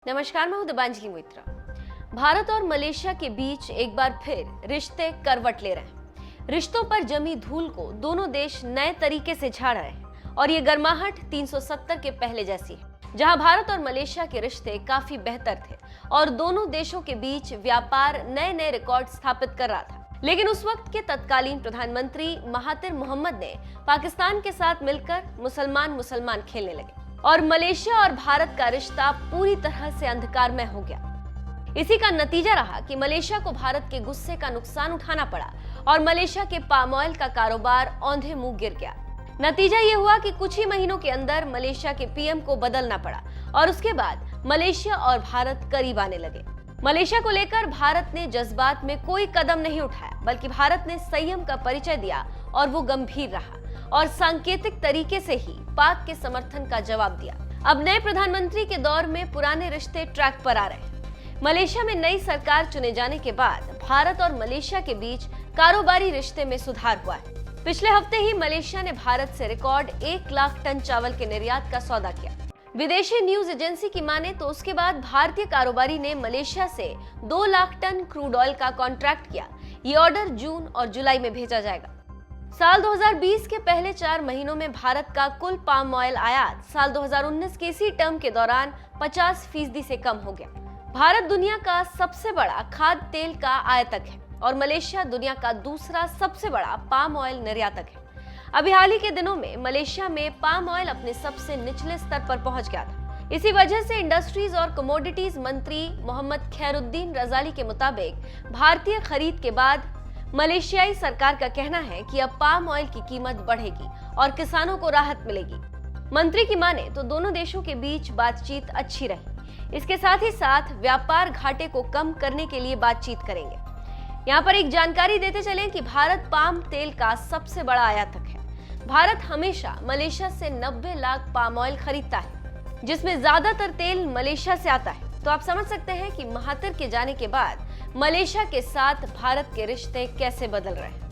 नमस्कार, मैं हूं दिबांजलि मोइत्रा। भारत और मलेशिया के बीच एक बार फिर रिश्ते करवट ले रहे हैं। रिश्तों पर जमी धूल को दोनों देश नए तरीके से झाड़ रहे हैं और ये गर्माहट 370 के पहले जैसी है, जहां भारत और मलेशिया के रिश्ते काफी बेहतर थे और दोनों देशों के बीच व्यापार नए नए रिकॉर्ड स्थापित कर रहा था। लेकिन उस वक्त के तत्कालीन प्रधानमंत्री महातिर मोहम्मद ने पाकिस्तान के साथ मिलकर मुसलमान खेलने लगे और मलेशिया और भारत का रिश्ता पूरी तरह से अंधकारमय हो गया। इसी का नतीजा रहा कि मलेशिया को भारत के गुस्से का नुकसान उठाना पड़ा और मलेशिया के पाम ऑयल का कारोबार औंधे मुंह गिर गया। नतीजा ये हुआ कि कुछ ही महीनों के अंदर मलेशिया के पीएम को बदलना पड़ा और उसके बाद मलेशिया और भारत करीब आने लगे। मलेशिया को लेकर भारत ने जज्बात में कोई कदम नहीं उठाया, बल्कि भारत ने संयम का परिचय दिया और वो गंभीर रहा और सांकेतिक तरीके से ही पाक के समर्थन का जवाब दिया। अब नए प्रधानमंत्री के दौर में पुराने रिश्ते ट्रैक पर आ रहे हैं। मलेशिया में नई सरकार चुने जाने के बाद भारत और मलेशिया के बीच कारोबारी रिश्ते में सुधार हुआ है। पिछले हफ्ते ही मलेशिया ने भारत से रिकॉर्ड 1 लाख टन चावल के निर्यात का सौदा किया। विदेशी न्यूज एजेंसी की माने तो उसके बाद भारतीय कारोबारी ने मलेशिया से 2 लाख टन क्रूड ऑयल का कॉन्ट्रैक्ट किया। ये ऑर्डर जून और जुलाई में भेजा जाएगा। साल 2020 के पहले 4 महीनों में भारत का कुल पाम ऑयल आयात साल 2019 के इसी टर्म के दौरान 50% से कम हो गया। भारत दुनिया का सबसे बड़ा खाद्य तेल का आयातक है और मलेशिया दुनिया का दूसरा सबसे बड़ा पाम ऑयल निर्यातक है। अभी हाल ही के दिनों में मलेशिया में पाम ऑयल अपने सबसे निचले स्तर पर पहुंच गया था। इसी वजह से इंडस्ट्रीज और कमोडिटीज मंत्री मोहम्मद खैरुद्दीन रजाली के मुताबिक भारतीय खरीद के बाद मलेशियाई सरकार का कहना है कि अब पाम ऑयल की कीमत बढ़ेगी और किसानों को राहत मिलेगी। मंत्री की माने तो दोनों देशों के बीच बातचीत अच्छी रही। इसके साथ ही साथ व्यापार घाटे को कम करने के लिए बातचीत करेंगे। यहाँ पर एक जानकारी देते चलें कि भारत पाम तेल का सबसे बड़ा आयातक है। भारत हमेशा मलेशिया से 90 लाख पाम ऑयल खरीदता है, जिसमें ज्यादातर तेल मलेशिया से आता है। तो आप समझ सकते हैं कि महातिर के जाने के बाद मलेशिया के साथ भारत के रिश्ते कैसे बदल रहे हैं।